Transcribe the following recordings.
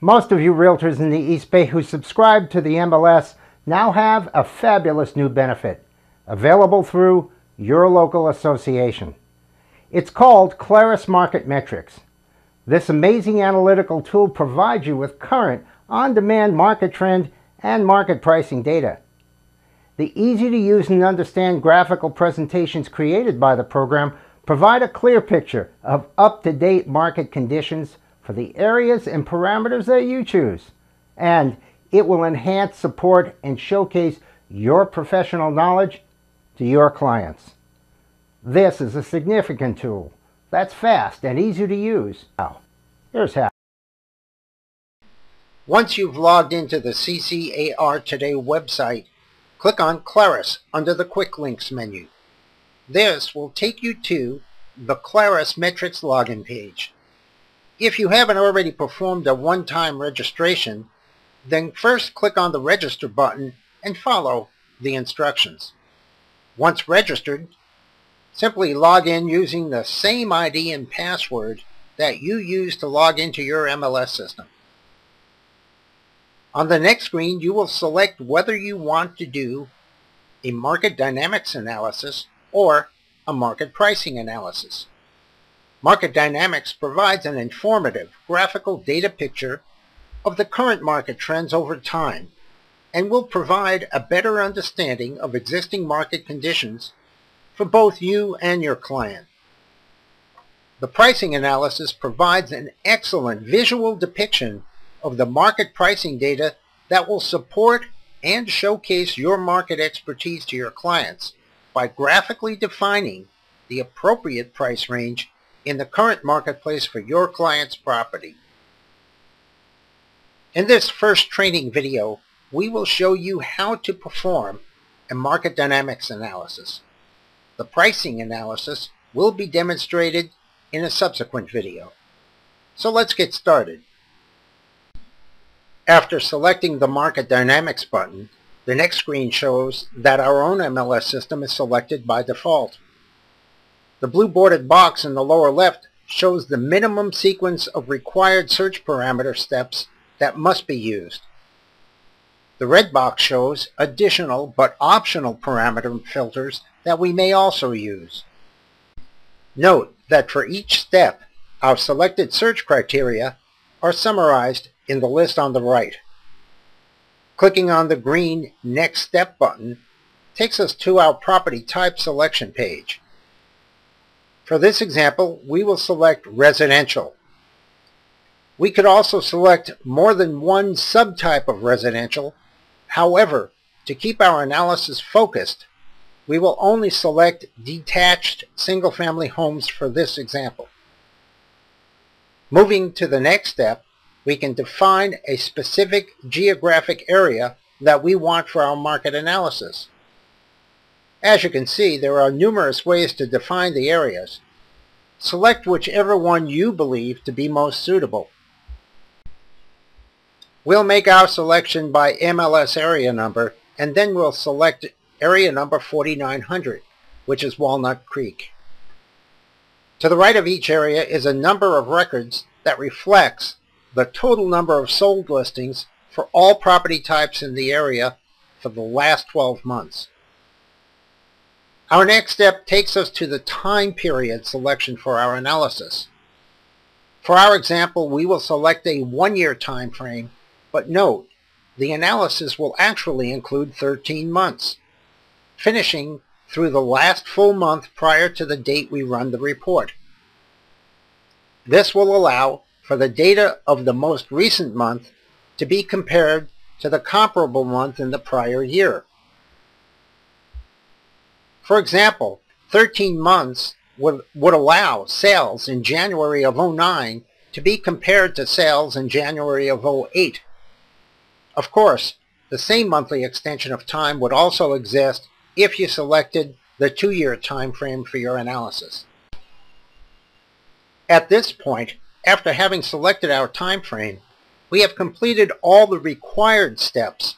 Most of you realtors in the East Bay who subscribe to the MLS now have a fabulous new benefit available through your local association. It's called Clarus Market Metrics. This amazing analytical tool provides you with current, on-demand market trend and market pricing data. The easy-to-use and understand graphical presentations created by the program provide a clear picture of up-to-date market conditions for the areas and parameters that you choose, and it will enhance, support, and showcase your professional knowledge to your clients. This is a significant tool that's fast and easy to use. Now, here's how. Once you've logged into the CCAR Today website, click on Claris under the Quick Links menu. This will take you to the Clarus Metrics login page. If you haven't already performed a one-time registration, then first click on the Register button and follow the instructions. Once registered, simply log in using the same ID and password that you use to log into your MLS system. On the next screen, you will select whether you want to do a market dynamics analysis or a market pricing analysis. Market dynamics provides an informative graphical data picture of the current market trends over time and will provide a better understanding of existing market conditions for both you and your client. The pricing analysis provides an excellent visual depiction of the market pricing data that will support and showcase your market expertise to your clients by graphically defining the appropriate price range in the current marketplace for your client's property. In this first training video, we will show you how to perform a market dynamics analysis. The pricing analysis will be demonstrated in a subsequent video. So let's get started. After selecting the Market Dynamics button, the next screen shows that our own MLS system is selected by default. The blue bordered box in the lower left shows the minimum sequence of required search parameter steps that must be used. The red box shows additional but optional parameter filters that we may also use. Note that for each step, our selected search criteria are summarized in the list on the right. Clicking on the green Next Step button takes us to our property type selection page. For this example, we will select residential. We could also select more than one subtype of residential. However, to keep our analysis focused, we will only select detached single-family homes for this example. Moving to the next step, we can define a specific geographic area that we want for our market analysis. As you can see, there are numerous ways to define the areas. Select whichever one you believe to be most suitable. We'll make our selection by MLS area number, and then we'll select area number 4900, which is Walnut Creek. To the right of each area is a number of records that reflects the total number of sold listings for all property types in the area for the last 12 months. Our next step takes us to the time period selection for our analysis. For our example, we will select a 1-year time frame, but note, the analysis will actually include 13 months, finishing through the last full month prior to the date we run the report. This will allow for the data of the most recent month to be compared to the comparable month in the prior year. For example, 13 months would allow sales in January of 2009 to be compared to sales in January of 2008. Of course, the same monthly extension of time would also exist if you selected the 2-year time frame for your analysis. At this point, after having selected our time frame, we have completed all the required steps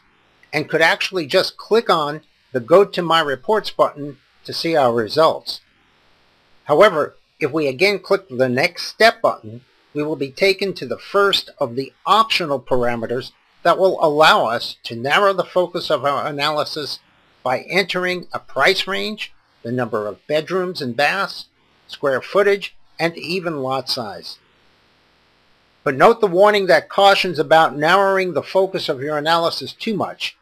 and could actually just click on the Go to My Reports button to see our results. However, if we again click the Next Step button, we will be taken to the first of the optional parameters that will allow us to narrow the focus of our analysis by entering a price range, the number of bedrooms and baths, square footage, and even lot size. But note the warning that cautions about narrowing the focus of your analysis too much.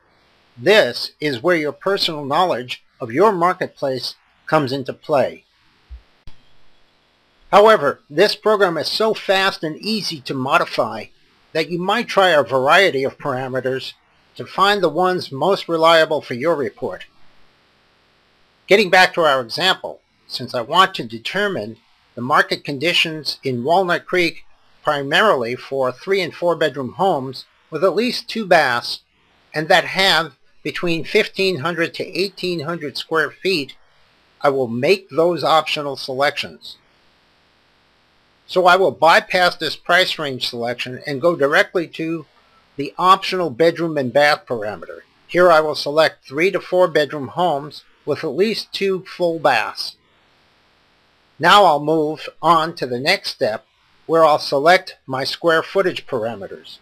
This is where your personal knowledge of your marketplace comes into play. However, this program is so fast and easy to modify that you might try a variety of parameters to find the ones most reliable for your report. Getting back to our example, since I want to determine the market conditions in Walnut Creek primarily for 3 and 4 bedroom homes with at least 2 baths and that have between 1,500 to 1,800 square feet, I will make those optional selections. So I will bypass this price range selection and go directly to the optional bedroom and bath parameter. Here I will select 3 to 4 bedroom homes with at least 2 full baths. Now I'll move on to the next step where I'll select my square footage parameters.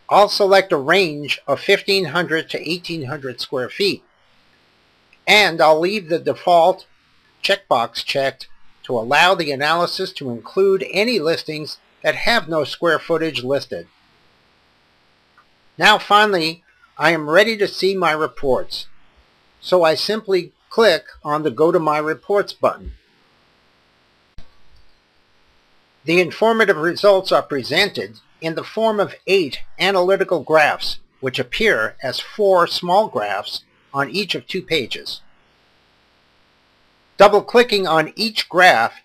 I'll select a range of 1,500 to 1,800 square feet, and I'll leave the default checkbox checked to allow the analysis to include any listings that have no square footage listed. Now finally, I am ready to see my reports, so I simply click on the Go to My Reports button. The informative results are presented in the form of 8 analytical graphs, which appear as 4 small graphs on each of 2 pages. Double-clicking on each graph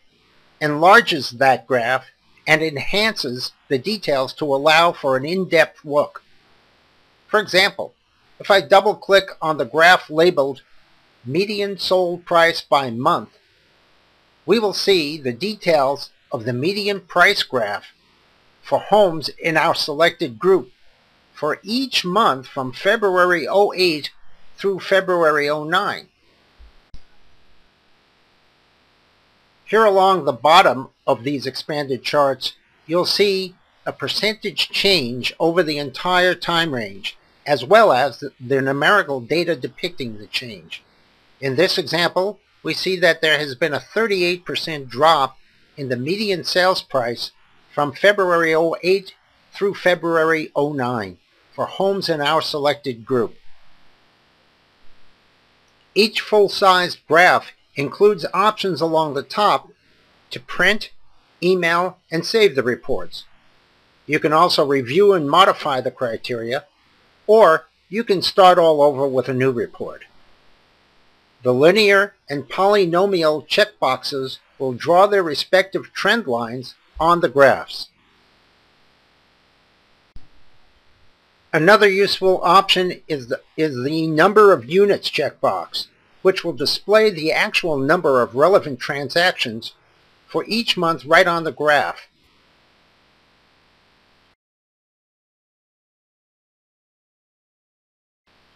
enlarges that graph and enhances the details to allow for an in-depth look. For example, if I double-click on the graph labeled Median Sold Price by Month, we will see the details of the median price graph for homes in our selected group for each month from February 08 through February 09. Here along the bottom of these expanded charts, you'll see a percentage change over the entire time range, as well as the numerical data depicting the change. In this example, we see that there has been a 38% drop in the median sales price from February 08 through February 09 for homes in our selected group. Each full-sized graph includes options along the top to print, email, and save the reports. You can also review and modify the criteria, or you can start all over with a new report. The linear and polynomial checkboxes will draw their respective trend lines on the graphs. Another useful option is the number of units checkbox, which will display the actual number of relevant transactions for each month right on the graph.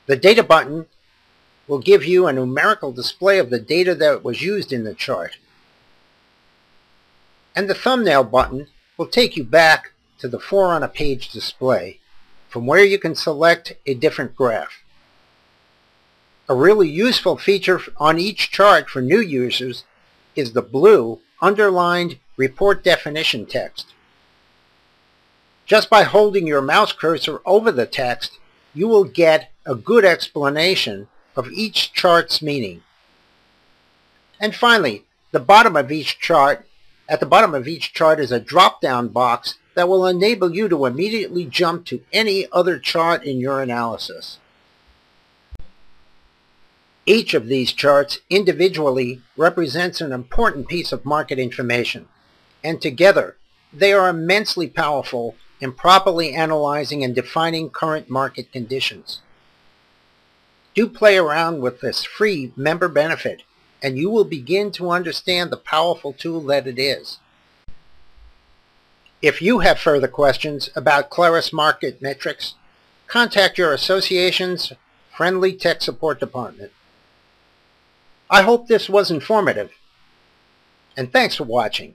The data button will give you a numerical display of the data that was used in the chart. And the thumbnail button will take you back to the 4 on a page display, from where you can select a different graph. A really useful feature on each chart for new users is the blue underlined report definition text. Just by holding your mouse cursor over the text, you will get a good explanation of each chart's meaning. And finally, at the bottom of each chart is a drop-down box that will enable you to immediately jump to any other chart in your analysis. Each of these charts individually represents an important piece of market information, and together they are immensely powerful in properly analyzing and defining current market conditions. Do play around with this free member benefit, and you will begin to understand the powerful tool that it is. If you have further questions about Clarus Market Metrics, contact your association's friendly tech support department. I hope this was informative, and thanks for watching.